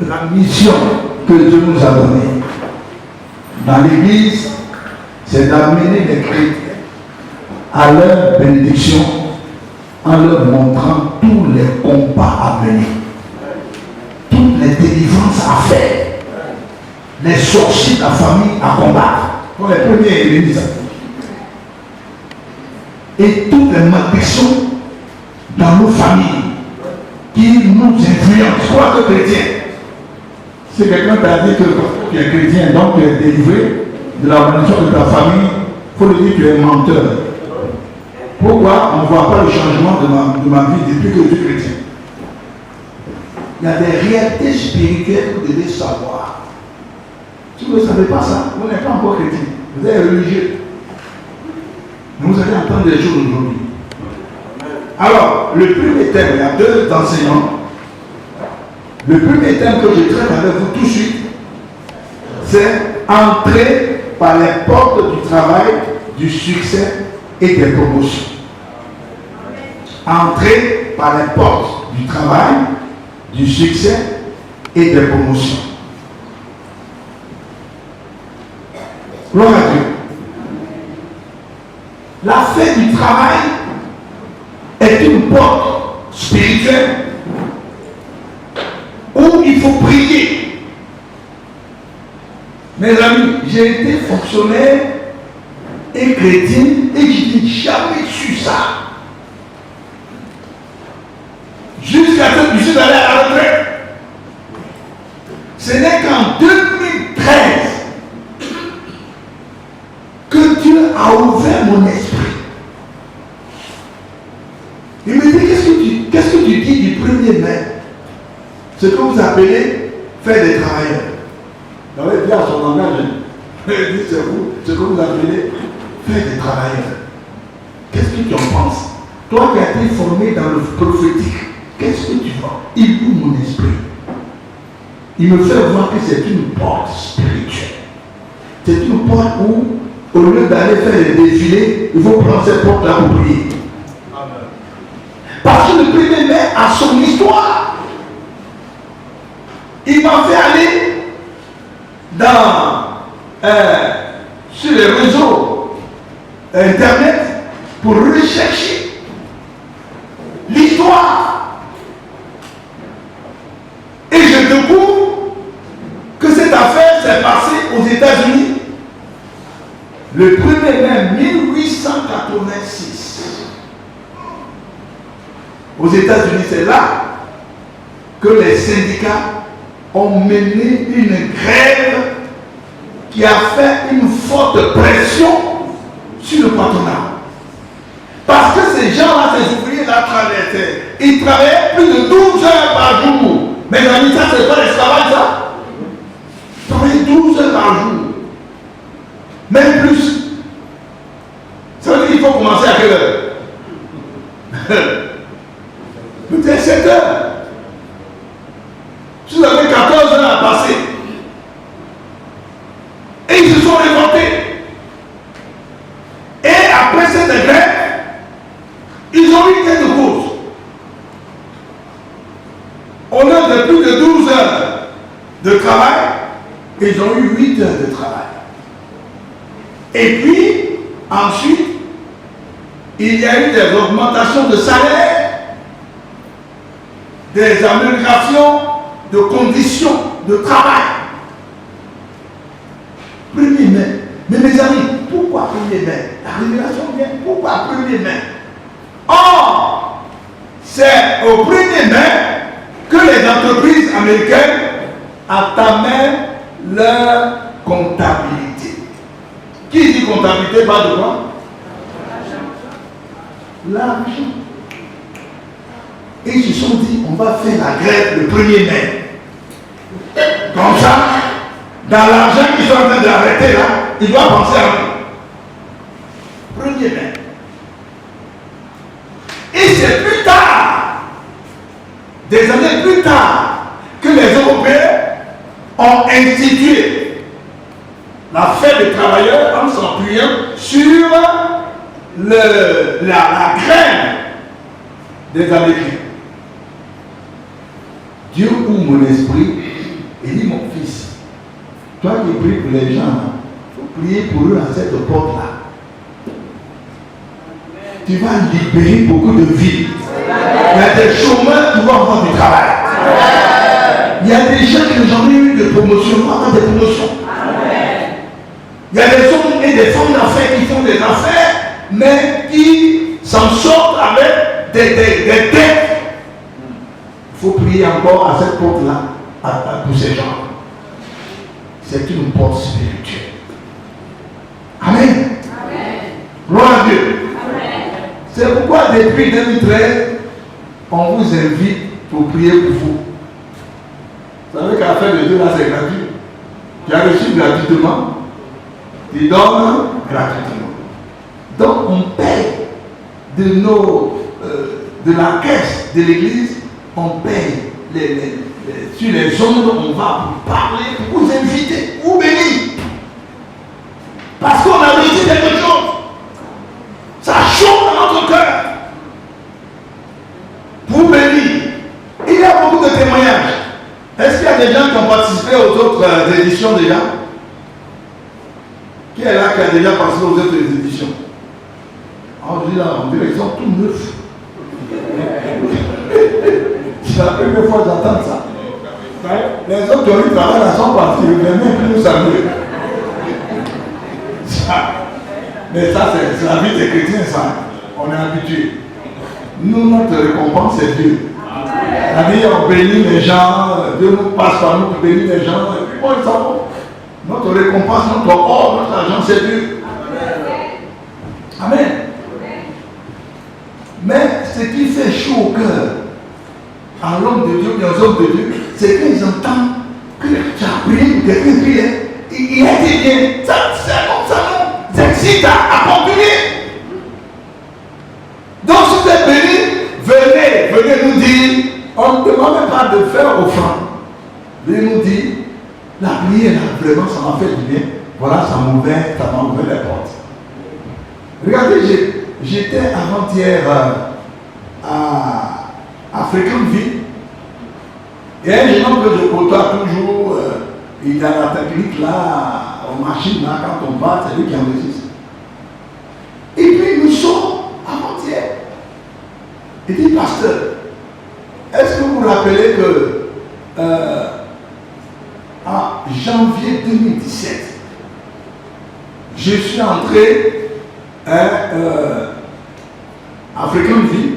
la mission que Dieu nous a donnée dans l'Église, c'est d'amener les chrétiens à leur bénédiction en leur montrant tous les combats à mener, toutes les délivrances à faire, les sorciers de la famille à combattre, pour les premiers ennemis, et toutes les malédictions dans nos familles qui nous influencent. Quoi que chrétien, si quelqu'un t'a dit que tu es chrétien, donc tu es délivré de la malédiction de ta famille, il faut lui dire que tu es menteur. Pourquoi on ne voit pas le changement de ma vie depuis que je suis chrétien? Il y a des réalités spirituelles que vous devez savoir. Si vous ne savez pas ça, vous n'êtes pas encore chrétien. Vous êtes religieux. Mais vous allez entendre des choses aujourd'hui. Alors, le premier thème, il y a deux enseignants. Le premier thème que je traite avec vous tout de suite, c'est entrer par les portes du travail, du succès et des promotions. Entrer par les portes du travail, du succès et des promotions. Gloire à Dieu. La fête du travail est une porte spirituelle où il faut prier. Mes amis, j'ai été fonctionnaire et chrétien et je n'ai jamais su ça. Jusqu'à ce que je suis allé à la retraite. Ce n'est qu'en 2013 que Dieu a ouvert mon esprit. Il me dit, qu'est-ce que tu dis du 1er mai? Ce que vous appelez faire des travailleurs. J'avais dit à son langage, il dit, c'est vous, ce que vous appelez faire des travailleurs. Qu'est-ce que tu en penses? Toi qui as été formé dans le prophétique, qu'est-ce que tu vois? Il ouvre mon esprit. Il me fait voir que c'est une porte spirituelle. C'est une porte où, au lieu d'aller faire les défilés, il faut prendre cette porte-là pour prier. Parce que le 1er mai a son histoire. Il m'a fait aller sur les réseaux internet pour rechercher l'histoire. Et je découvre que cette affaire s'est passée aux États-Unis le 1er mai 1886. Aux États-Unis, c'est là que les syndicats ont mené une grève qui a fait une forte pression sur le patronat. Parce que ces gens-là, ces ouvriers-là travaillaient. Ils travaillaient plus de 12 heures par jour. Mais amis, ça, c'est pas l'esclavage, ça. Ils travaillaient 12 heures par jour. Même plus. Ça veut dire qu'il faut commencer à quelle heure? Peut-être 7 heures. Si vous avez 14 heures à passer. Et ils se sont révoltés. Et après cette grève, ils ont eu quelques causes. Au lieu de plus de 12 heures de travail, ils ont eu 8 heures de travail. Et puis, ensuite, il y a eu des augmentations de salaire, des améliorations de conditions de travail. 1er mai. Mais mes amis, pourquoi 1er mai? La révélation vient, pourquoi 1er mai? Or, c'est au 1er mai que les entreprises américaines entamaient leur comptabilité. Qui dit comptabilité parle de quoi? L'argent. Et ils se sont dit, on va faire la grève le 1er mai. Comme ça, dans l'argent qu'ils sont en train d'arrêter là, ils doivent penser à nous. 1er mai. Et c'est plus tard, des années plus tard, que les Européens ont institué la fête des travailleurs en s'appuyant sur la graine des Américains. Dieu ouvre mon esprit Il dit, mon fils, toi qui pries pour les gens, il faut prier pour eux à cette porte-là. Tu vas libérer beaucoup de vies. Il y a des chômeurs qui vont avoir du travail. Il y a des gens qui n'ont jamais eu de promotion, vont avoir des promotions. Il y a des hommes et des femmes d'affaires qui font des affaires, mais qui s'en sortent avec des dettes. Il faut prier encore à cette porte-là, pour ces gens. C'est une porte spirituelle. Amen. Amen. Gloire à Dieu. Amen. C'est pourquoi depuis 2013, on vous invite pour prier pour vous. Vous savez qu'à la fin de Dieu, là, c'est gratuit. Tu as reçu gratuitement. Tu donnes gratuitement. Donc, on paye de la caisse de l'église, on paye sur les ondes, on va vous parler, vous inviter, vous bénir. Parce qu'on a reçu quelque chose. Ça chauffe dans notre cœur. Vous bénir. Il y a beaucoup de témoignages. Est-ce qu'il y a des gens qui ont participé aux autres éditions déjà? Qui est là qui a déjà participé aux autres éditions? On dit là, on dirait qu'ils sont tout neufs. C'est la première fois que j'entends ça. Les autres qui ont eu travail là sont partis, ils ne viennent même plus nous saluer. Mais ça, c'est la vie des chrétiens, ça. On est habitué. Nous, notre récompense, c'est Dieu. C'est-à-dire, on bénit les gens, Dieu nous passe par nous pour bénir les gens, et puis bon, ils s'en vont. Notre récompense, notre or, notre argent, c'est Dieu. Amen. Mais ce qui fait chaud au cœur à l'homme de Dieu et aux hommes de Dieu, c'est qu'ils entendent que tu as prié, quelqu'un prie, il a été bien. Ça nous excite à continuer. Donc si vous êtes bénis, venez nous dire, on ne demande même pas de faire offrande. Venez nous dire, la prière là, vraiment ça m'a fait du bien. Voilà, ça m'a ouvert les portes. Regardez, j'étais avant-hier à Fréquentville. Et un jeune homme que je côtoie toujours, il a la technique là, aux machines là, quand on va, c'est lui qui enregistre. Et puis nous sommes avant-hier. Il dit, pasteur, est-ce que vous vous rappelez que en janvier 2017, je suis entré à Fréquentville,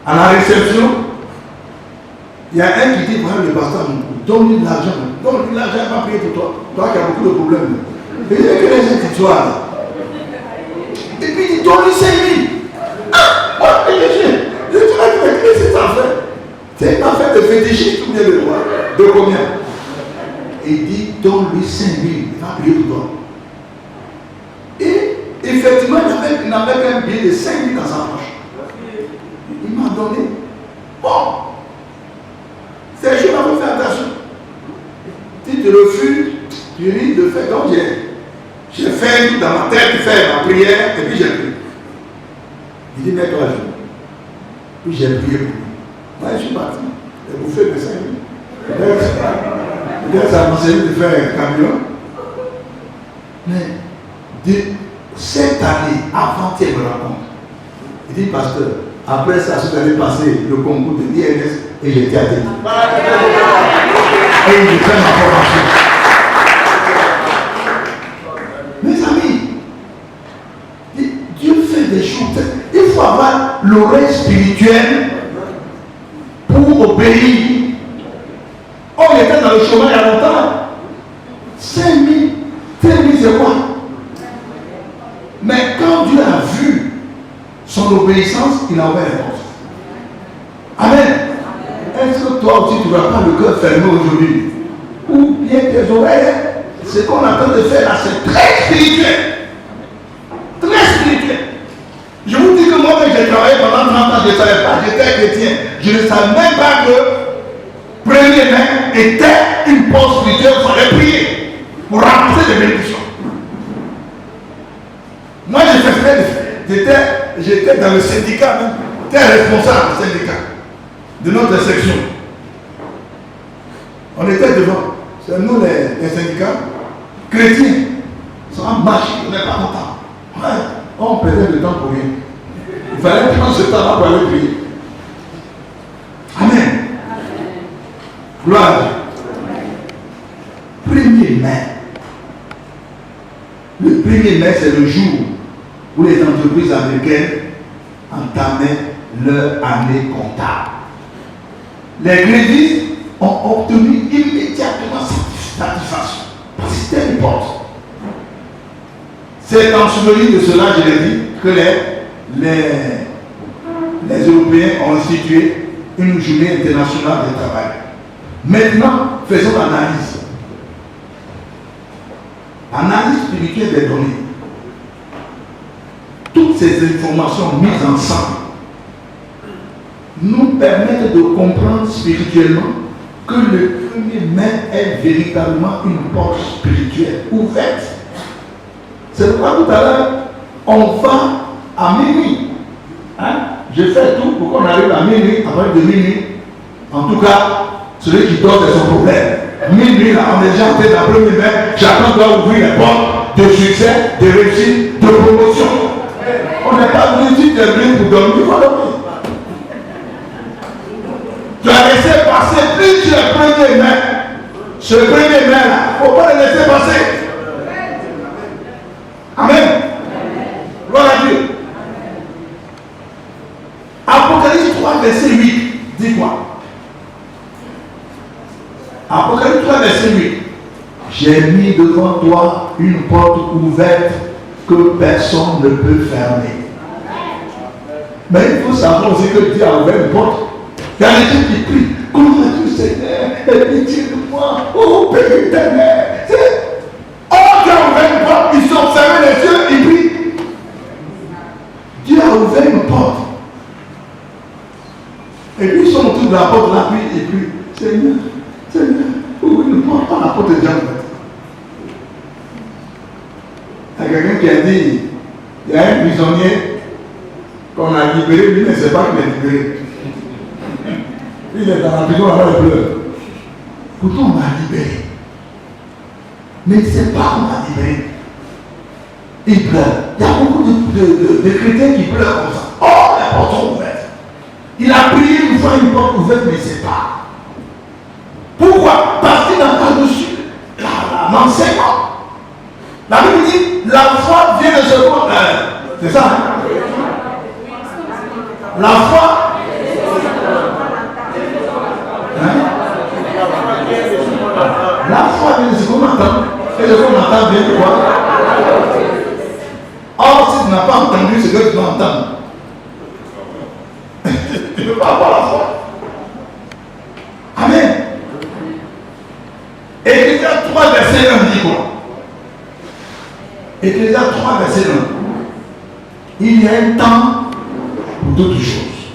à la réception. Il y a un qui dit, voilà le pasteur, donne-lui de l'argent, il va prier pour toi. Toi qui as beaucoup de problèmes. Et il y a que les gens qui soient là. Et puis il dit, donne-lui 5 000. Ah, moi, je dis, qu'est-ce que c'est ça fait? C'est une affaire de fétichiste ou bien de quoi? De combien? Et il dit, donne-lui 5 000, il va prier pour toi. Et effectivement, il n'avait qu'un billet de 5 000 dans sa poche. Il m'a donné. Bon, ces jours-là, il faut faire attention. Si tu refuses, tu risques de faire. Donc j'ai fait dans ma tête, faire ma prière, et puis j'ai prié. Il dit, mets-toi à genoux. Puis j'ai prié pour lui. Moi, je suis parti. J'ai bouffé de 5 000. Peut-être ça m'a enseigné de faire un camion. Mais cette année, avant-hier, me raconte. Il dit, pasteur, après ça, je suis allé passer le concours de l'INS et j'étais à Téli. Et j'ai fait ma formation. Mes amis, Dieu fait des choses. Il faut avoir l'oreille spirituelle pour obéir. On était dans le chemin il y a longtemps. 5 000, c'est quoi? Mais quand Dieu a vu son obéissance, il a ouvert les portes. Amen. Est-ce que toi aussi tu ne vas pas le cœur fermé aujourd'hui? Ou bien tes oreilles, ce qu'on est en train de faire là, c'est très spirituel. Très spirituel. Je vous dis que moi, quand j'ai travaillé pendant 30 ans, je ne savais pas, j'étais chrétien. Je ne savais même pas que premier main était une porte spirituelle, il fallait prier pour ramasser des bénédictions. Moi, j'étais dans le syndicat même. J'étais responsable du syndicat de notre section. On était devant. C'est nous les syndicats chrétiens. Ça va marcher, on n'est pas content. Ouais, on perdait le temps pour rien. Il fallait prendre ce temps-là pour aller prier. Amen. Gloire à Dieu. 1er mai. Le 1er mai, c'est le jour où les entreprises américaines entamaient leur année comptable. Les grévistes ont obtenu immédiatement satisfaction. Parce que c'était une porte. C'est en souvenir de cela, je l'ai dit, que les Européens ont institué une journée internationale de travail. Maintenant, faisons l'analyse. Analyse spirituelle des données. Toutes ces informations mises ensemble nous permettent de comprendre spirituellement que le 1er mai est véritablement une porte spirituelle ouverte. C'est pourquoi tout à l'heure, on va à minuit. Hein? Je fais tout pour qu'on arrive à minuit, après de minuit. En tout cas, celui qui dort, c'est son problème. Minuit, là, on est déjà en train d'un 1er mai. Chacun doit ouvrir les portes de succès, de réussite, de promotion. On n'est pas venu ici pour dormir, il faut dormir. Tu as laissé passer plusieurs 1er mai. Ce 1er mai là, il ne faut pas le laisser passer. Amen. Gloire à Dieu. Apocalypse 3, verset 8. Dis quoi? Apocalypse 3, verset 8. J'ai mis devant toi une porte ouverte que personne ne peut fermer. Mais il faut savoir aussi que Dieu a ouvert une porte. Il y a des gens qui prient. Comment tu Seigneur, aie pitié de moi. Oh Père éternel. Oh, Dieu a ouvert une porte. Ils sont fermés les yeux, ils prient. Dieu a ouvert une porte. Et puis ils sont autour de la porte là, puis ils prient. Seigneur, Seigneur, ouvre une porte, pas la porte est déjà ouverte. Il y a quelqu'un qui a dit, il y a un prisonnier qu'on a libéré, lui ne sait pas qu'il est libéré. Il est dans la prison, alors il pleure. Pourtant on m'a libéré. Mais il ne sait pas qu'on m'a libéré. Il pleure. Il y a beaucoup de chrétiens qui pleurent comme ça. Oh, les portes sont ouvertes. Il a prié une fois une porte ouverte, mais il ne sait pas. Pourquoi? Parce qu'il n'a pas reçu l'enseignement. La Bible dit, la foi vient de ce monde. C'est ça, hein? La foi. Hein? La foi vient de ce qu'on entend. Et ce qu'on entend vient de quoi? Or, si tu n'as pas entendu ce que tu dois entendre, tu ne peux pas avoir la foi. Amen. Ecclésias 3, verset 1 dit quoi? Ecclésias 3, verset 1. Il y a un temps pour d'autres choses.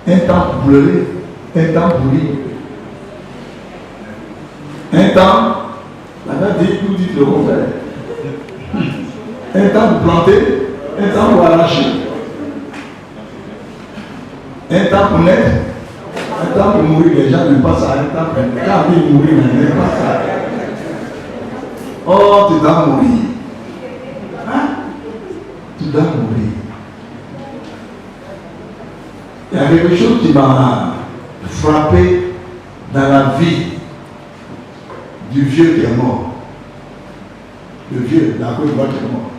Un temps pour pleurer, un temps pour rire. Un temps, la Bible dit, tout dit le contraire. Un temps pour planter, un temps pour arracher. Un temps pour naître, un temps pour mourir. Les gens n'aiment pas ça. Un temps pour quand ils mourir, ils n'aiment pas ça. Oh, tu dois mourir. Hein? Tu dois mourir. Il y a quelque chose qui m'a frappé dans la vie du vieux qui est mort. Le vieux, la Côte d'Ivoire qui est mort.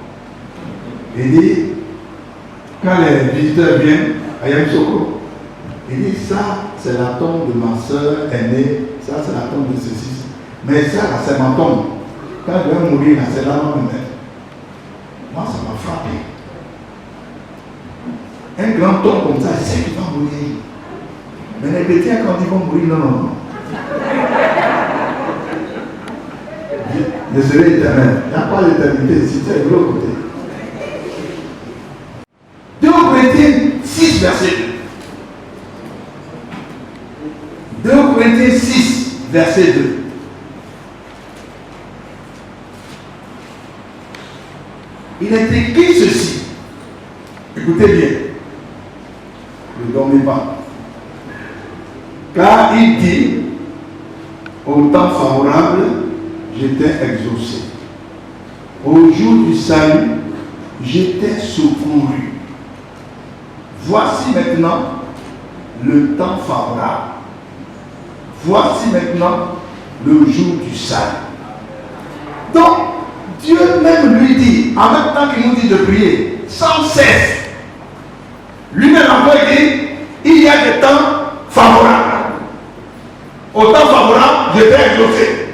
Il dit, quand les visiteurs viennent à Yamoussoukro, il dit, ça, c'est la tombe de ma soeur aînée, ça, c'est la tombe de ceci. Mais ça, là, c'est ma tombe. Quand je vais mourir, là, c'est là où je me mets. Moi, ça m'a frappé. Un grand tombe comme ça, c'est qu'il va mourir. Mais les chrétiens, quand ils vont mourir, non, non, non. Je serai éternel. Il n'y a pas d'éternité ici, c'est de l'autre côté. 2 Corinthiens 6, verset 2. 2 Corinthiens 6, verset 2. Il est écrit ceci. Écoutez bien. Ne dormez pas. Car il dit, Au temps favorable, j'étais exaucé. Au jour du salut, j'étais secouru. Voici maintenant le temps favorable. Voici maintenant le jour du salut. Donc, Dieu même lui dit, en même temps qu'il nous dit de prier, sans cesse, lui-même encore dit, il y a des temps favorables. Au temps favorable, j'étais exaucé.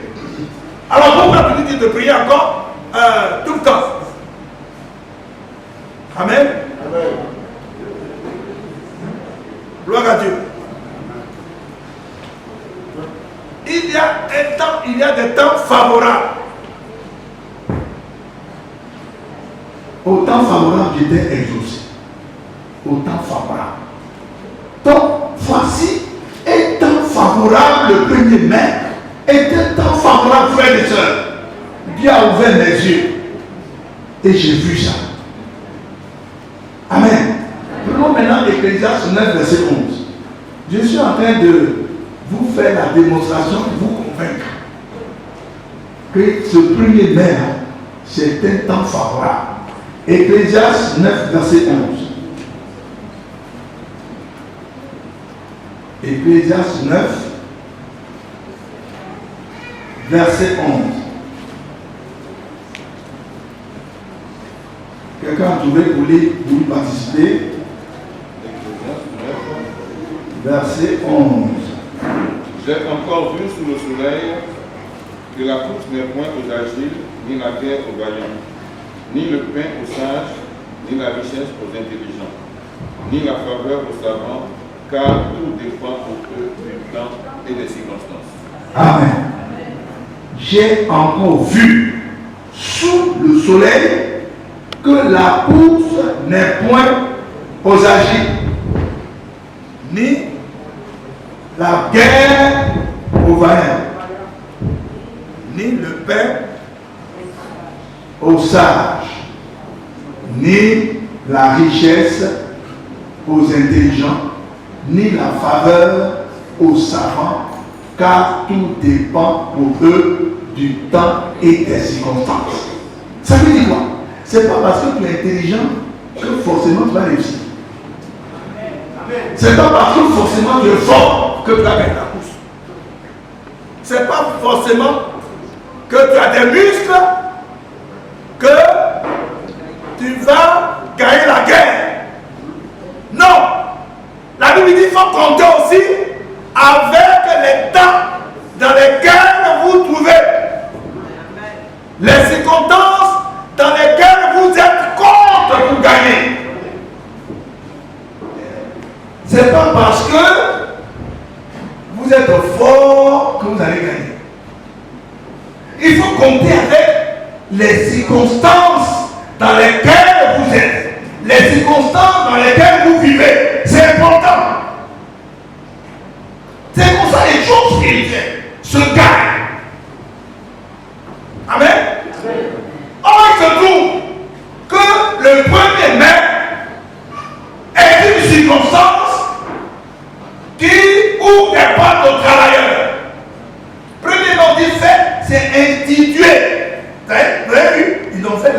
Alors pourquoi tu lui dis de prier encore tout le temps? Amen. Amen. Gloire à Dieu. Il y a un temps, il y a des temps favorables. Au temps favorable, j'étais exaucé. Au temps favorable. Donc, voici un temps favorable, le 1er mai, est un temps favorable, frères et sœurs. Dieu a ouvert mes yeux et j'ai vu ça. Amen. Prenons maintenant Ecclésiaste 9, verset 11. Je suis en train de vous faire la démonstration pour vous convaincre que ce 1er mai, c'est un temps favorable. Ecclésiaste 9, verset 11. Ecclésiaste 9, verset 11. Quelqu'un a trouvé pour lui participer? Verset 11. J'ai encore vu sous le soleil que la course n'est point aux agiles, ni la guerre aux vaillants, ni le pain aux sages, ni la richesse aux intelligents, ni la faveur aux savants, car tout dépend pour eux du temps et des circonstances. Amen. J'ai encore vu sous le soleil que la course n'est point aux agiles, ni la guerre aux vaillants, ni le pain aux sages, ni la richesse aux intelligents, ni la faveur aux savants, car tout dépend pour eux du temps et des circonstances. Ça veut dire quoi? C'est pas parce que tu es intelligent que forcément tu vas réussir. C'est pas parce que forcément tu es fort que tu vas gagner la course. C'est pas forcément que tu as des muscles que tu vas gagner la guerre. Non! La Bible dit qu'il faut compter aussi avec les temps dans lesquels vous trouvez. Les circonstances dans lesquelles vous êtes contre pour gagner. C'est pas parce que vous êtes fort que vous allez gagner. Il faut compter avec les circonstances dans lesquelles vous êtes, les circonstances dans lesquelles vous vivez. C'est important. C'est pour ça que les choses spirituelles se gagnent. Amen. Or, il se trouve que le 1er mai est une circonstance qui ouvre des portes aux travailleurs. Premièrement, dit fait, c'est institué. Vous avez vu, ils ont fait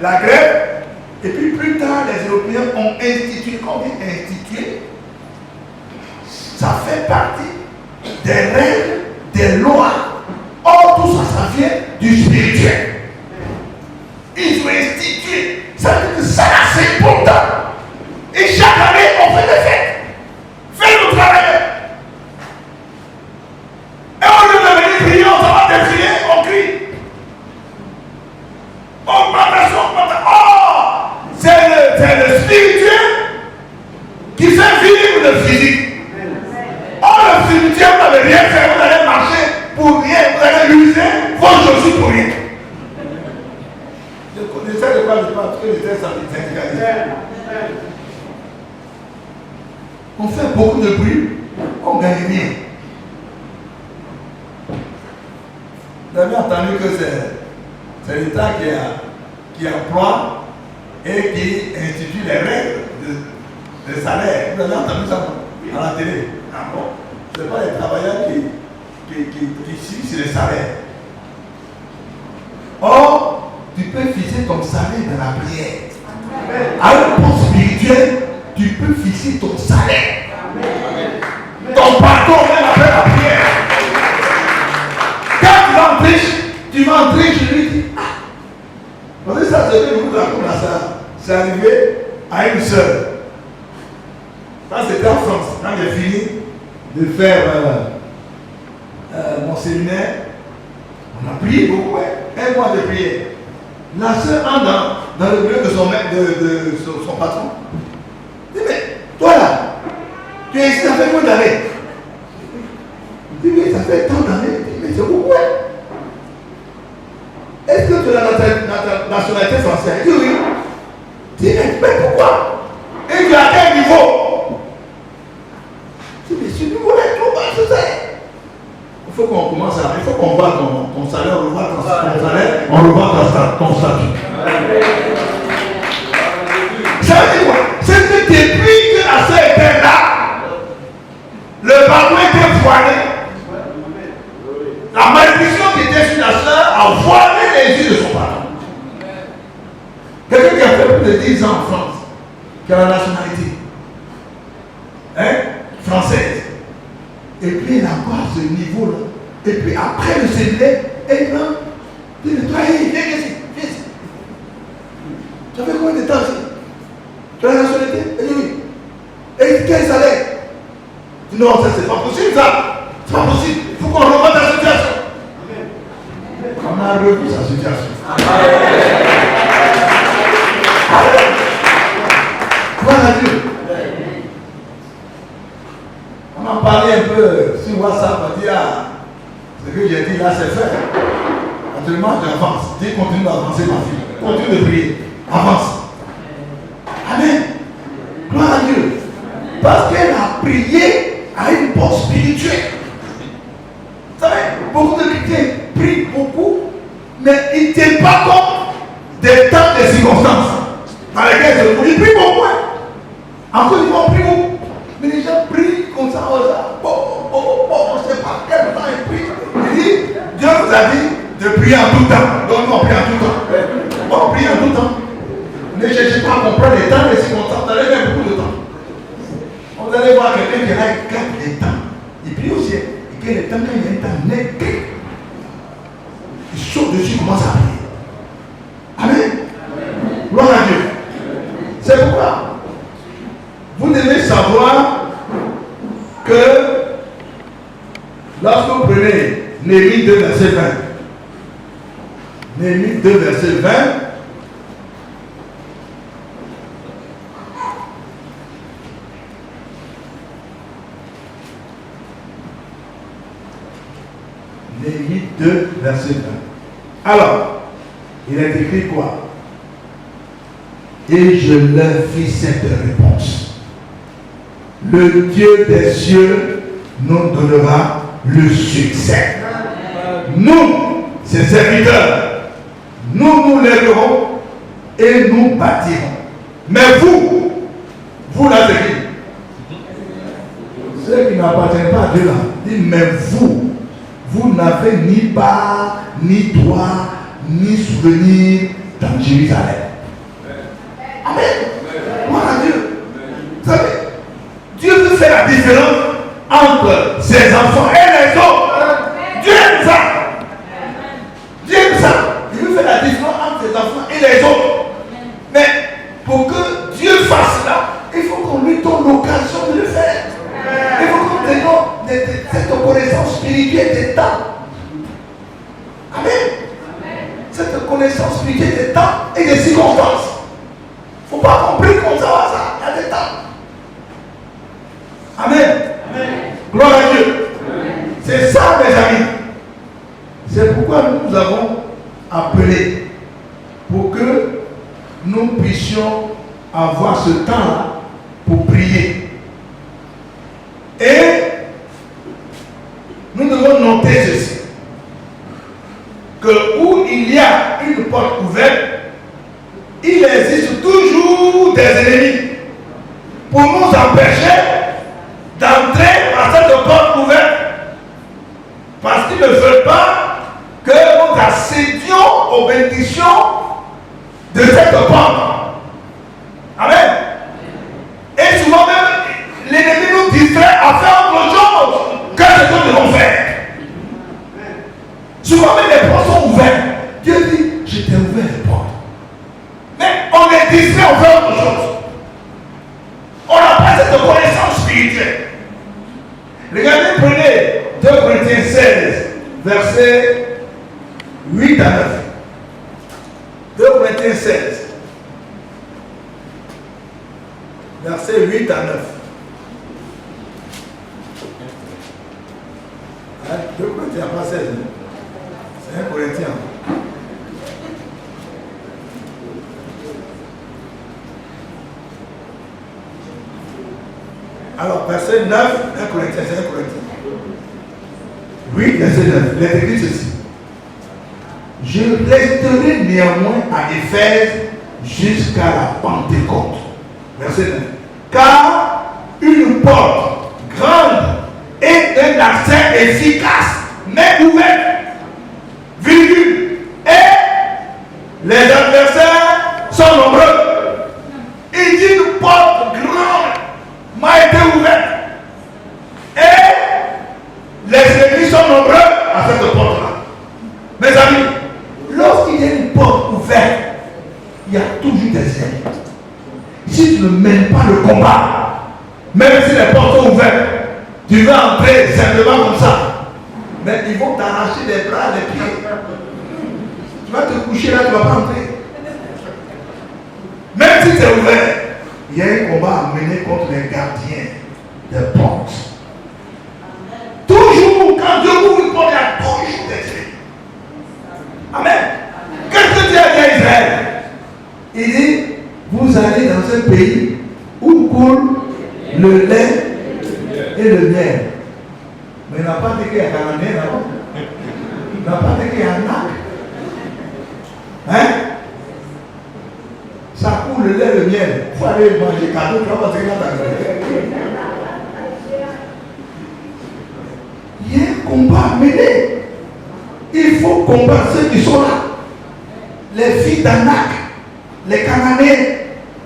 la grève. Et puis plus tard, les Européens ont institué. Quand on dit institué, ça fait partie des règles, des lois. Or, tout ça, ça vient du spirituel. Ils ont institué. Ça veut dire que ça, c'est important. Et chaque année, on fait des fêtes. Faites le travail. Et au lieu de venir prier, on s'en va défiler, on crie. Augmentation. Oh, c'est le spirituel qui fait vivre le physique. Oh, le spirituel, vous n'avez rien fait, vous allez marcher pour rien, vous allez user vos chaussures pour rien. Je connaissais de quoi je parle, parce que j'étais syndicaliste. On fait beaucoup de bruit, on gagne rien. Vous avez entendu que c'est l'État qui emploie et qui institue les règles de salaire. Vous avez entendu ça à la télé? Ah bon? Ce n'est pas les travailleurs qui suit le salaire. Or, tu peux fixer ton salaire dans la prière. À un poste spirituel, tu peux fixer ton salaire. Ton patron même après la prière. Quand tu vas entrer chez lui. Parce que ça, c'est que nous raconte ça. C'est arrivé à une sœur. Ça, c'était en France. Quand j'ai fini de faire mon séminaire, on a prié beaucoup, un mois de prière. La sœur entre dans le bureau de son patron. Il dit, mais toi là, tu es ici, ça fait combien d'années? Il dit, mais ça fait tant d'années. Il dit, mais c'est beaucoup, Est-ce que tu as la nationalité française? Il dit, oui. Il dit, mais pourquoi? Et tu as quel niveau? Il dit, mais ce niveau-là est trop bas, je sais. Il faut qu'on commence à. Il faut qu'on voit ton salaire, on revoit ton salaire, on revoit ton statut. Ça veut dire quoi? C'est que depuis que la sœur était là, le patron était voilé. La malédiction qui était sur la sœur a voilé les yeux de son patron. Quelqu'un qui a fait plus de 10 ans en France, qui a la nationalité française. Et puis il a encore ce niveau-là. Et puis après le séminaire, il dit, toi, viens ici, viens ici. Tu as fait combien de temps ici? Tu as la nationalité? Il dit oui. Et quel salaire? Il dit non, ça c'est pas possible ça. C'est pas possible. Il faut qu'on revoie ta situation. On a revu sa situation. Voilà Dieu. On en parlait un peu sur WhatsApp, on dit ce que j'ai dit là c'est fait. Actuellement j'avance. Dis continue d'avancer ma fille. Continue de prier. Avance. Amen. Gloire à Dieu. Parce qu'elle a prié à une porte spirituelle. Vous savez, beaucoup de chrétiens prient beaucoup, mais ils ne tiennent pas compte des temps et des circonstances dans lesquelles ils se trouvent. Ils prient beaucoup. Encore ils vont prier beaucoup. Mais les gens prient comme ça, on ne sait pas quel temps ils prient. Il dit, Dieu vous a dit de prier en tout temps. Donc nous on prie en tout temps. On prie en tout temps. Ne cherchez pas à comprendre les temps et les circonstances. Vous allez mettre beaucoup de temps. Vous allez voir quelqu'un qui regarde les temps. Il prie au ciel. Et que le temps, quand il y a un temps net, il saute dessus, il commence à prier. Amen. Gloire à Dieu. C'est pourquoi vous devez savoir que lorsque vous prenez Néhémie 2, verset 20, Néhémie 2, verset 20, Néhémie 2, verset 20. Alors, il est écrit quoi? Et je leur fis cette réponse. Le Dieu des cieux nous donnera le succès. Nous, ses serviteurs, nous lèverons et nous bâtirons. Mais vous là, c'est qui? Ceux qui n'appartiennent pas à Dieu là, disent, mais vous n'avez ni part, ni droit, ni souvenir dans Jérusalem. Amen. Gloire à Dieu. Vous savez, Dieu veut faire la différence entre ses enfants et les autres. Dieu aime ça. Dieu aime ça. Il veut faire la différence entre ses enfants et les autres. Mais pour que Dieu fasse cela, il faut qu'on lui donne l'occasion de le faire. Il faut qu'on lui donne cette connaissance spirituelle des temps. Amen. Cette connaissance spirituelle des temps et des circonstances. Il ne faut pas comprendre comme ça, il y a des temps. Amen. Amen. Gloire à Dieu. C'est ça, mes amis. C'est pourquoi nous avons appelé pour que nous puissions avoir ce temps pour prier. Et nous devons noter ceci. Que où il y a une porte ouverte, il existe toujours des ennemis pour nous empêcher d'entrer par cette porte ouverte. de cette porte. Amen. Et souvent même, l'ennemi nous distrait à faire autre chose que ce que nous devons faire. Souvent même les portes sont ouvertes. Dieu dit, je t'ai ouvert les portes. Mais on est distrait, on fait autre chose. On n'a pas cette connaissance spirituelle. Regardez, prenez 2 Corinthiens 16, versets 8 à 9. 2 Corinthiens 16, versets 8 à 9. 2 Corinthiens, pas 16. C'est 1 Corinthien. Alors, verset 9, 1 Corinthiens, c'est 1 Corinthien. 8, verset 9. Il est écrit ceci. Je resterai néanmoins à Éphèse jusqu'à la Pentecôte. Verset 9. Car une porte grande et un accès efficace m'est ouvert. Virgule. Et les adversaires sont nombreux. Il dit une porte grande m'a été ouverte. Et les ennemis sont nombreux à cette porte-là. Mes amis, lorsqu'il y a une porte ouverte, il y a toujours des ennemis. Si tu ne mènes pas le combat, même si les portes sont ouvertes, tu vas entrer simplement comme ça. Mais ils vont t'arracher les bras, les pieds. Tu vas te coucher là, tu ne vas pas entrer. Même si c'est ouvert, il y a un combat à mener contre les gardiens des portes. Toujours, quand Dieu ouvre une porte, il y a toujours des ennemis. Amen. Qu'est-ce que Dieu a dit à Israël? Il dit, vous allez dans un pays où coule le lait et le miel. Mais il n'a pas dit qu'il y a Cananéen là-bas. Il n'a pas dit qu'il y a Anak. Hein? Ça coule le lait et le miel. Il faut aller manger cadeau, tu vas pas dire il y a un combat à mener. Il faut combattre ceux qui sont là. Les filles d'Anak, les Cananéens,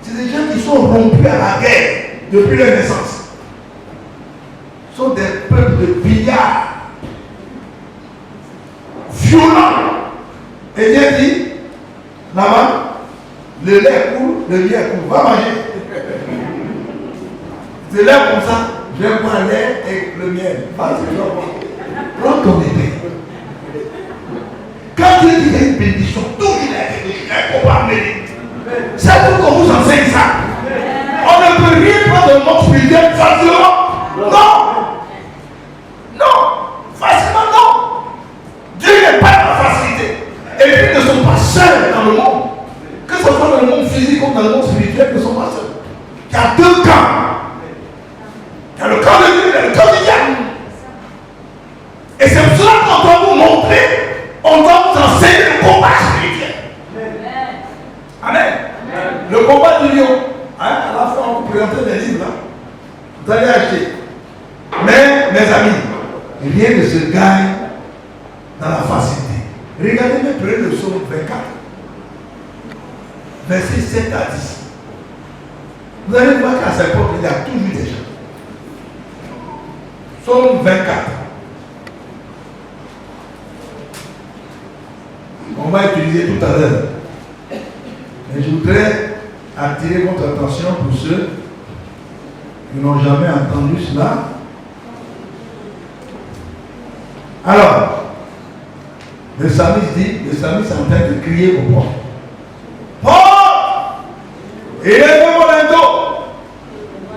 c'est des gens qui sont rompus à la guerre depuis leur naissance. Ce sont des peuples de pillards, violents. Et Dieu dit, là-bas, le lait coule, le miel coule. Va manger. C'est l'air comme ça. J'aime pas le lait et le miel. Prends ton épée. Quand Dieu dit qu'il y a une bénédiction, toujours il y a un combat à mener. C'est pour qu'on vous enseigne ça. On ne peut rien prendre de monde spirituel facilement. Non. Non. Facilement, non. Dieu n'est pas dans la facilité. Et puis, ils ne sont pas seuls dans le monde. Que ce soit dans le monde physique ou dans le monde spirituel, ils ne sont pas seuls. Il y a 2 camps. Il y a le camp de Dieu et le camp du diable. Et c'est pour cela qu'on doit vous montrer, on doit vous enseigner le combat spirituel. Amen. Le combat du lion. Hein? À la fois, on vous présente des livres là. Vous allez acheter. Mais, mes amis, rien ne se gagne dans la facilité. Regardez même prenez le psaume 24. Verset 7 à 10. Vous allez voir qu'à cette époque, il y a toujours des gens. Psaume 24. On va utiliser tout à l'heure. Mais je voudrais attirer votre attention pour ceux qui n'ont jamais entendu cela. Alors, le psalmiste dit, le psalmiste est en train de crier au roi. Porte! Élevez vos linteaux!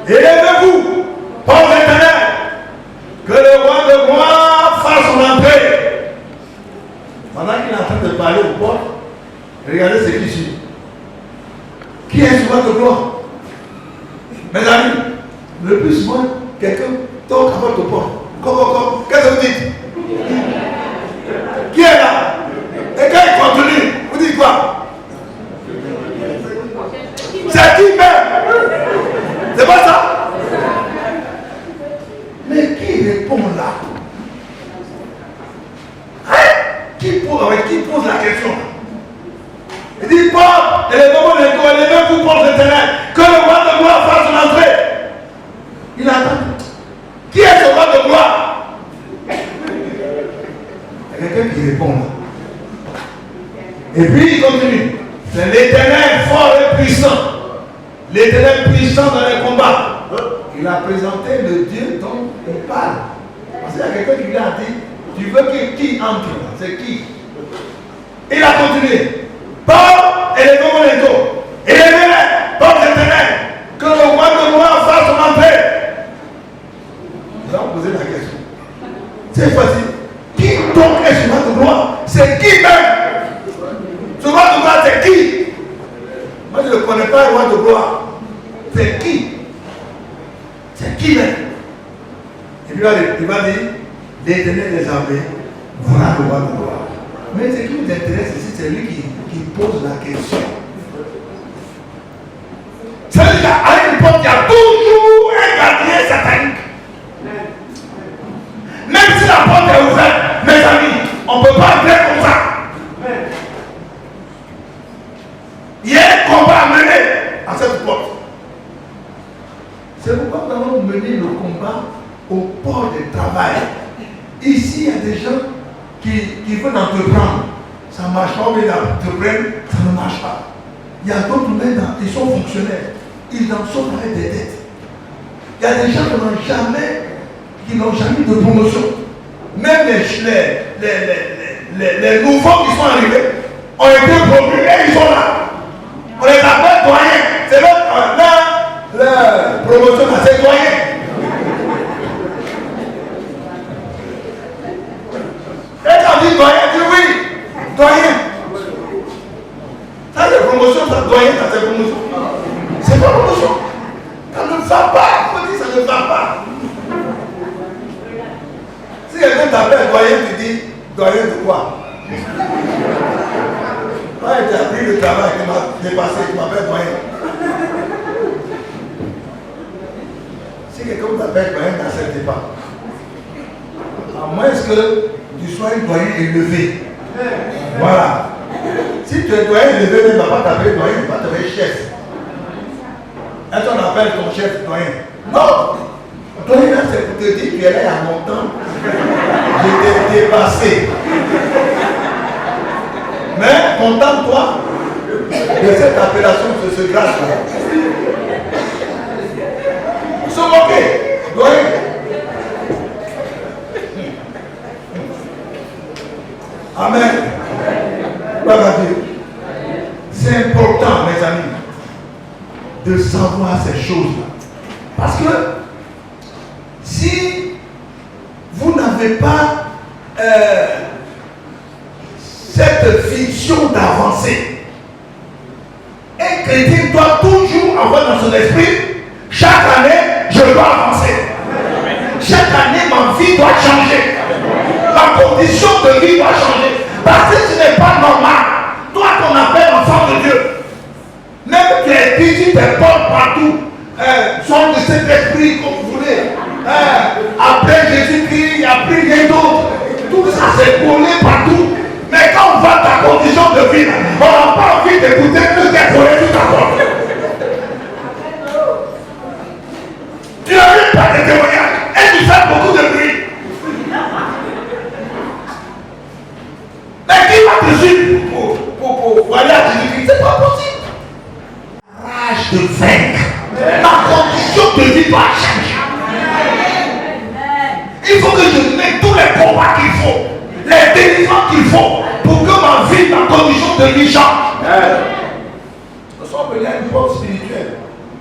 Élevez-vous! Porte éternelle! Que le roi de gloire fasse son entrée! Pendant qu'il est en train de parler aux portes, regardez ce qui suit. Qui est souvent de gloire? Mes amis, le plus souvent, quelqu'un toque à votre porte. Qu'est-ce que vous dites? Qui est là? Et quand il continue, vous dites quoi? C'est qui même? C'est pas ça? Mais qui répond là? Hein? Qui pose la question? Il dit, porte, et les Et puis il continue. C'est l'Éternel fort et puissant. L'Éternel puissant dans les combats. Il a présenté le Dieu dont il parle. Parce qu'il y a quelqu'un qui lui a dit, tu veux que qui entre? C'est qui? Il a continué. Paul et les Gomolétos. Et les Vénères, Paul l'Éternel. Que le roi de gloire fasse son entrée. Nous allons poser la question. Cette fois-ci, qui donc est ce roi de gloire? C'est qui même? Ce roi de gloire, c'est qui? Moi, je ne connais pas le roi de gloire. C'est qui? C'est qui même? Et puis il va dire, l'Éternel des armées, voilà le roi de gloire. Mais ce qui nous intéresse ici, c'est lui qui pose la question. C'est-à-dire qu'à une époque, il y a toujours un gardien satanique. Même si la porte est ouverte, mes amis, on ne peut pas entrer comme ça. Il y a un combat à mener à cette porte. C'est pourquoi nous allons mener le combat au port de travail. Ici, il y a des gens qui veulent entreprendre. Ça ne marche pas, mais entreprendre, ça ne marche pas. Il y a d'autres maintenant, ils sont fonctionnaires. Ils en sont avec des dettes. Il y a des gens qui n'ont jamais de promotion. Même les nouveaux qui sont arrivés ont été promus et ils sont là. On les appelle doyens. C'est leur promotion, c'est doyen. Et quand on dit doyen, on dit oui, doyen. Ça c'est promotion, ça doyen, ça c'est promotion. C'est pas promotion. Ça ne va pas. On dit ça ne va pas. Si quelqu'un t'appelle doyen, tu dis doyen de quoi? Ouais, tu as pris le travail qui m'a dépassé, tu m'appelles doyen. Si quelqu'un t'appelle doyen, n'accepte pas. À moins que tu sois un doyen élevé. Voilà. Si tu es doyen élevé, il ne va pas t'appeler doyen, il va t'appeler chef. Est-ce qu'on appelle ton chef doyen? Non! Doyen, c'est pour te dire que tu es là il y a longtemps. Je t'ai dépassé. Mais contente-toi de cette appellation, de ce grâce-là. Se moquer, doyen. Amen. Gloire à Dieu. C'est important, mes amis, de savoir ces choses-là. Parce que si vous n'avez pas cette vision d'avancer, un chrétien doit toujours avoir dans son esprit, chaque année, je dois avancer. Chaque année, ma vie doit changer. Ma condition de vie doit changer. Parce que ce n'est pas normal. Toi qu'on appelle enfant de Dieu, même tu es dit, tu es bon partout, sois de cet esprit comme vous voulez. Après Jésus-Christ, il n'y a plus rien d'autre. Tout ça c'est collé partout. Mais quand on voit ta condition de vie, on n'a pas envie d'écouter que tu es collé tout à l'heure. Tu n'arrives pas de témoignages et tu fais beaucoup de bruit. Mais qui va te suivre pour aller à Jésus-Christ? C'est pas possible. Rage de vaincre. Ma condition de vie doit changer. Il faut que je mette tous les combats qu'il faut, les délivrances qu'il faut pour que ma vie, ma condition de vie change. Nous sommes venus à une époque spirituelle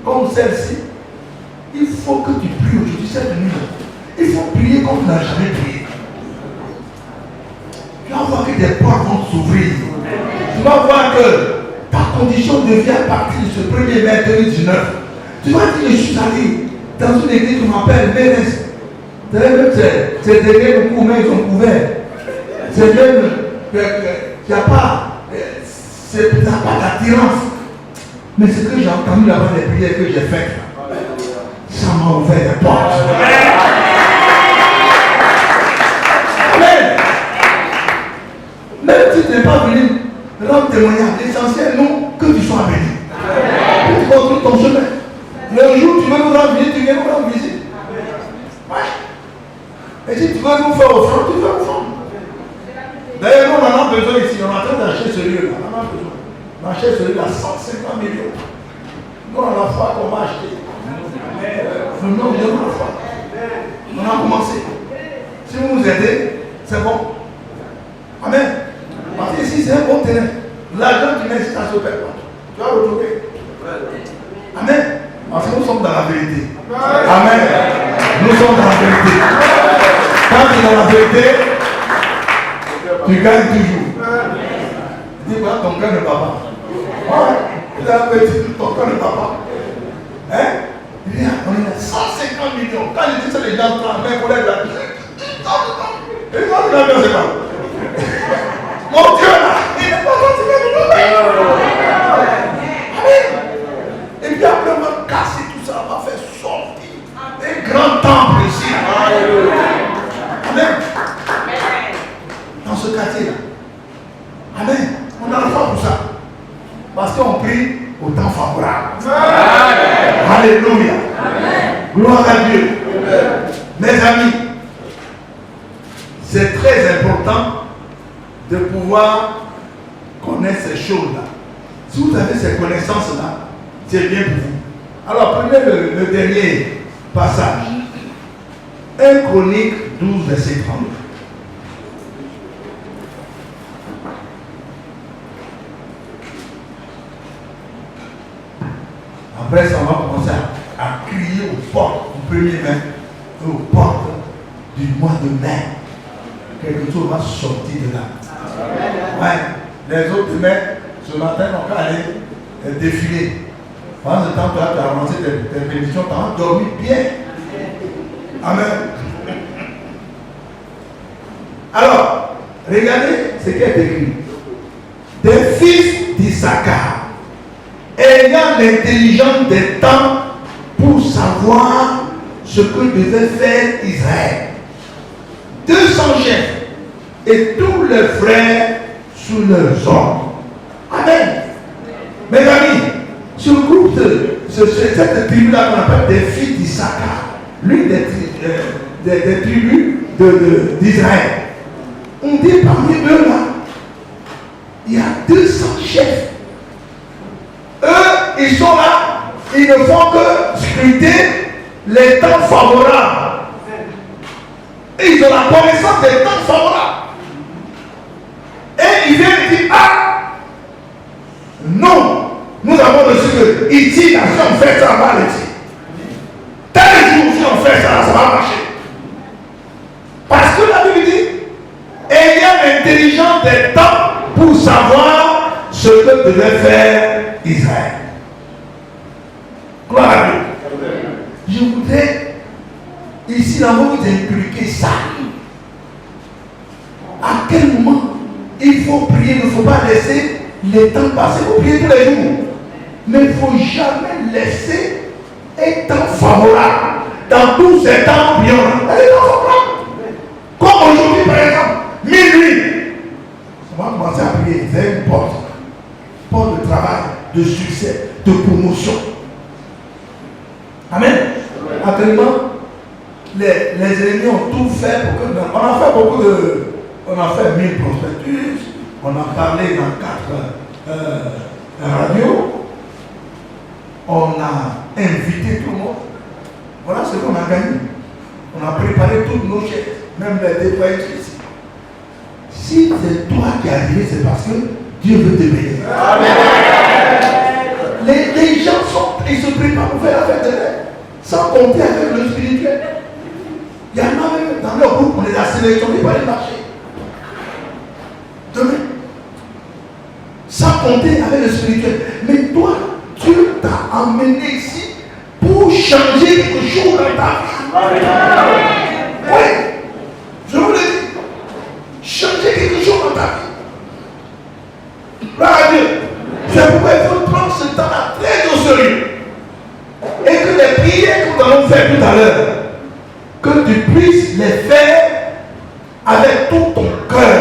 comme celle-ci. Il faut que tu pries aujourd'hui, cette nuit. Il faut prier comme tu n'as jamais prié. Tu vas voir que des portes vont s'ouvrir. Tu vas voir que ta condition de vie à partir de ce 1er mai 2019, tu vas dire, je suis allé dans une église qu'on m'appelle Ménès. C'est derrière le cou, mais ils ont couvert. C'est même qu'il n'y a pas d'attirance. Mais ce que j'ai entendu là-bas des prières que j'ai faites, ça m'a ouvert des portes. Amen. Même si tu n'es pas venu rendre témoignage, l'essentiel non que tu sois béni. Que tu contrôles ton chemin. Le jour où tu veux nous rendre visite, tu viens nous rendre visite. Ouais. Et si tu veux nous faire offrande, tu fais offrande. D'ailleurs, nous on en a besoin ici, on est en train d'acheter ce lieu-là. achète celui-là 150 millions. Nous, on a la foi qu'on va acheter. Nous, on a la foi. On a commencé. Si vous nous aidez, c'est bon. Amen. Parce que ici, c'est un bon terrain. L'argent qui met ici, ça se perd pas. Tu vas retrouver. Amen. Parce que nous sommes dans la vérité. Amen. Nous sommes dans la vérité. Quand tu es dans la vérité, tu gagnes toujours. Dis quoi, ton cœur ne va pas. Il a un petit, ton cœur ne va pas. Hein? Il y a, on est à 150 millions. Quand je dis ça, les gens prennent mes collègues là. Et moi, je ne sais pas. Mon Dieu là, il n'est pas 150 millions. Amen. Et puis après, on va casser tout ça, on va faire sortir un grand temple ici. Amen. Dans ce quartier-là. Amen. On a le foi pour ça. Parce qu'on prie au temps favorable. Alléluia. Gloire à Dieu. Mes amis, c'est très important de pouvoir connaître ces choses-là. Si vous avez ces connaissances-là, c'est bien pour vous. Alors, prenez le dernier passage. 1 Chronique 12, verset 32. Après ça, on va commencer à crier aux portes du 1er mai, aux portes du mois de mai. Quelque chose va sortir de là. Ouais. Les autres mai, ce matin, on va aller défiler. Pendant ce temps, tu as avancé tes bénédictions, tu as dormi bien. Amen. Alors, regardez ce qui est écrit. Des fils d'Issachar, ayant l'intelligence des temps pour savoir ce que devait faire Israël. 200 chefs et tous les frères sous leurs ordres. Amen. Mes amis, ce groupe, cette tribu-là qu'on appelle des fils d'Issachar, l'une des tribus d'Israël. On dit parmi eux là, il y a 200 chefs. Eux, ils sont là, ils ne font que scruter les temps favorables. Et ils ont la connaissance des temps favorables. Et ils viennent dire, ah, non, nous avons reçu que ici, là, si on fait ça, on va ici. Tel jour, si on fait ça, ça va marcher. Parce que la Bible dit, ayant l'intelligence des temps pour savoir ce que devait faire Israël. Gloire à Dieu. Je voudrais ici là vous inculquer ça. À quel moment il faut prier, il ne faut pas laisser les temps passer. Il faut prier tous les jours. Mais il ne faut jamais laisser un temps favorable. Dans tous ces temps, il y a des temps favorables. Comme aujourd'hui par exemple, minuit. On va commencer à prier. C'est une porte. Porte de travail, de succès, de promotion. Amen. Actuellement, les ennemis ont tout fait pour que. On a fait beaucoup de. On a fait 1000 prospectus. On a parlé dans 4 radios. On a invité tout le monde. Voilà ce qu'on a gagné. On a préparé toutes nos chaises, même les déployer ici. Si c'est toi qui es arrivé, c'est parce que Dieu veut te bénir. Les gens ils se préparent pour faire la fête de l'air, sans compter avec le spirituel. Il y en a même dans leur groupe, on les a sélectionnés pour aller marcher. Demain. Sans compter avec le spirituel. Mais toi, Dieu t'a emmené ici pour changer quelque chose dans ta vie. Oui. Je vous le dis. Changer quelque chose dans ta vie. Gloire à Dieu. C'est pourquoi il faut prendre ce temps-là très au sérieux. Et que les prières que nous allons faire tout à l'heure, que tu puisses les faire avec tout ton cœur,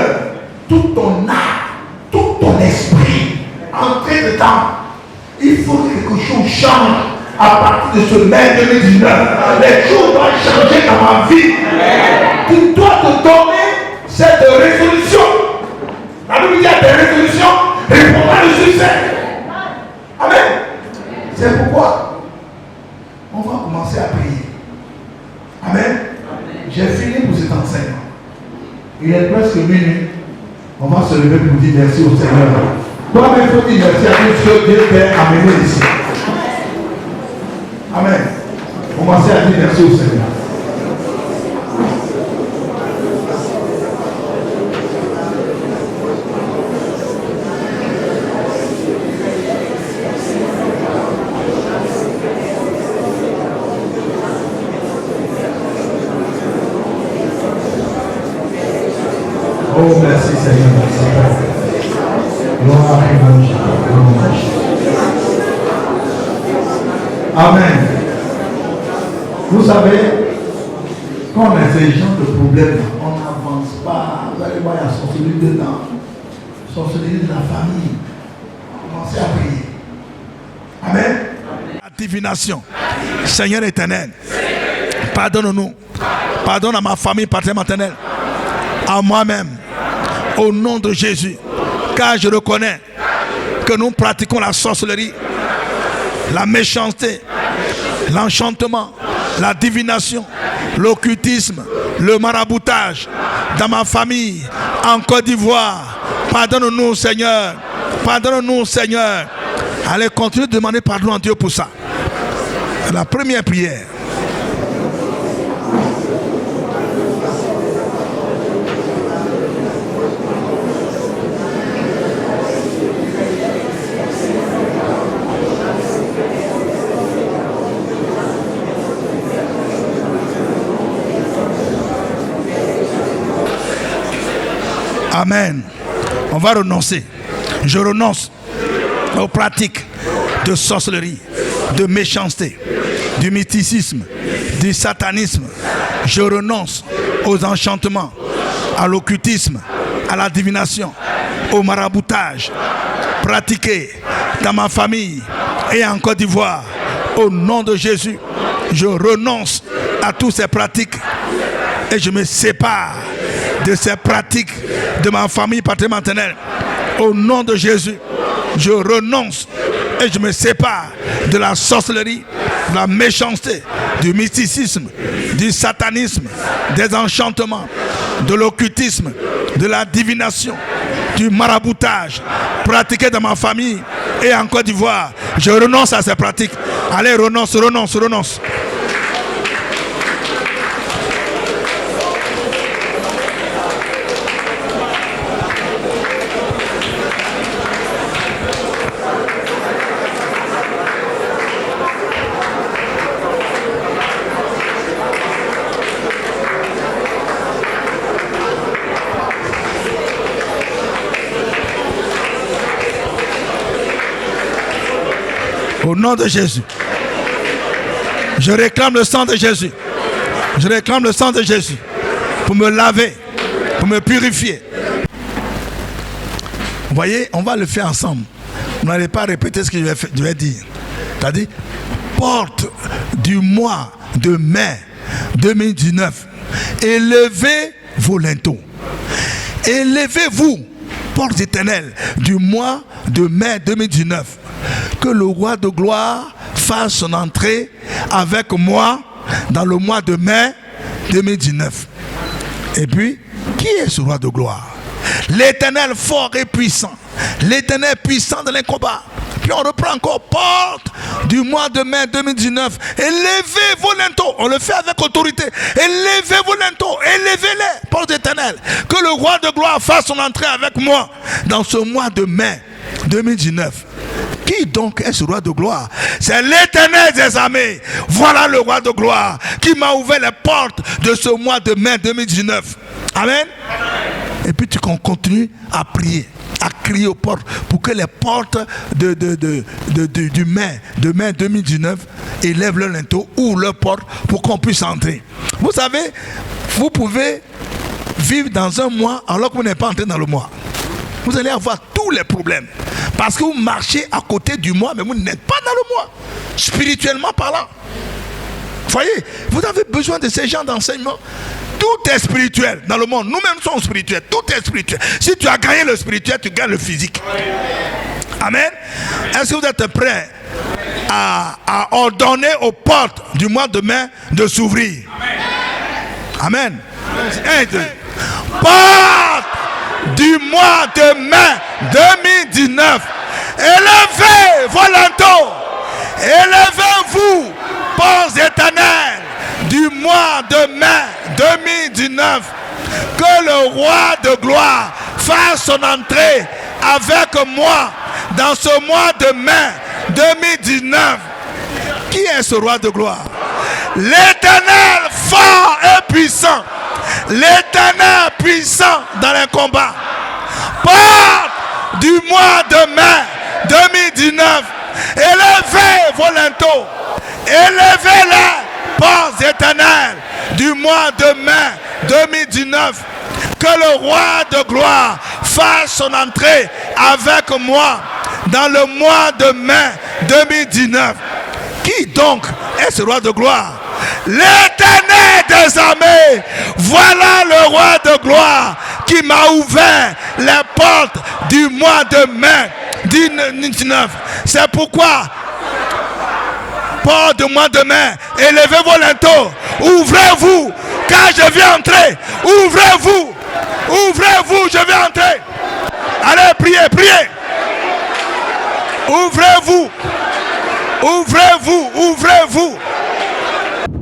tout ton âme, tout ton esprit. Entrer dedans. Il faut que quelque chose change à partir de ce mai 2019. Les choses doivent changer dans ma vie. Tu dois te donner cette résolution. La Bible dit à tes résolutions, répondra le succès. C'est pourquoi on va commencer à prier. Amen. J'ai fini pour cet enseignement. Il est presque minuit. On va se lever pour dire merci au Seigneur. Toi-même, il faut dire merci à tout ce que Dieu t'a amené ici. Amen. Commencez à dire merci au Seigneur. Oh, merci Seigneur. Gloire à Dieu. Amen. Vous savez, quand on a ces gens de problèmes, on n'avance pas. Vous allez voir, il y a sorcellerie dedans. Sorcellerie de la famille. Commencez à prier. Amen. La divination. Seigneur éternel, pardonne-nous. Pardonne à ma famille paternelle, à moi-même. Au nom de Jésus, car je reconnais que nous pratiquons la sorcellerie, la méchanceté, l'enchantement, la divination, l'occultisme, le maraboutage dans ma famille, en Côte d'Ivoire. Pardonne-nous, Seigneur. Pardonne-nous, Seigneur. Allez, continuez de demander pardon à Dieu pour ça. La première prière. Amen. On va renoncer. Je renonce aux pratiques de sorcellerie, de méchanceté, du mysticisme, du satanisme. Je renonce aux enchantements, à l'occultisme, à la divination, au maraboutage pratiqué dans ma famille et en Côte d'Ivoire. Au nom de Jésus, je renonce à toutes ces pratiques et je me sépare de ces pratiques de ma famille paternelle. Au nom de Jésus, je renonce et je me sépare de la sorcellerie, de la méchanceté, du mysticisme, du satanisme, des enchantements, de l'occultisme, de la divination, du maraboutage pratiqué dans ma famille et en Côte d'Ivoire. Je renonce à ces pratiques. Allez, renonce, renonce, renonce. Au nom de Jésus, je réclame le sang de Jésus. Je réclame le sang de Jésus pour me laver, pour me purifier. Vous voyez, on va le faire ensemble. Vous n'allez pas répéter ce que je vais dire. C'est-à-dire, porte du mois de mai 2019, élevez vos linteaux. Élevez-vous, porte éternelle, du mois de mai 2019. Que le roi de gloire fasse son entrée avec moi dans le mois de mai 2019. Et puis, qui est ce roi de gloire? L'Éternel fort et puissant. L'Éternel puissant dans les combats. Puis on reprend encore, porte du mois de mai 2019. Élevez vos linteaux. On le fait avec autorité. Élevez vos linteaux. Élevez-les, porte éternelle. Que le roi de gloire fasse son entrée avec moi dans ce mois de mai 2019. Qui donc est ce roi de gloire? C'est l'Éternel des armées. Voilà le roi de gloire qui m'a ouvert les portes de ce mois de mai 2019. Amen. Et puis tu continues à prier, à crier aux portes pour que les portes du mai 2019 élèvent leur linteau, ouvrent leurs portes pour qu'on puisse entrer. Vous savez, vous pouvez vivre dans un mois alors que vous n'êtes pas entré dans le mois. Vous allez avoir tous les problèmes. Parce que vous marchez à côté du mois, mais vous n'êtes pas dans le mois. Spirituellement parlant. Vous voyez, vous avez besoin de ces gens d'enseignement. Tout est spirituel dans le monde. Nous-mêmes sommes spirituels. Tout est spirituel. Si tu as gagné le spirituel, tu gagnes le physique. Amen. Est-ce que vous êtes prêts a ordonné aux portes du mois de mai de s'ouvrir. Amen. Portes du mois de mai 2019. Élevez vos linteaux. Élevez-vous, portes éternelles du mois de mai 2019. Que le roi de gloire fasse son entrée avec moi dans ce mois de mai 2019. Qui est ce roi de gloire? L'Éternel fort et puissant. L'Éternel puissant dans les combats. Porte du mois de mai 2019. Élevez vos linteaux. Élevez-les, portes éternelles du mois de mai 2019. Que le roi de gloire fasse son entrée avec moi dans le mois de mai 2019. Qui donc est ce roi de gloire? L'Éternel des armées. Voilà le roi de gloire qui m'a ouvert les portes du mois de mai 2019. C'est pourquoi, porte du mois de mai, élevez vos linteaux, ouvrez-vous, car je vais entrer. Ouvrez-vous, ouvrez-vous, je vais entrer. Allez, priez, priez. Ouvrez-vous, ouvrez-vous, ouvrez-vous.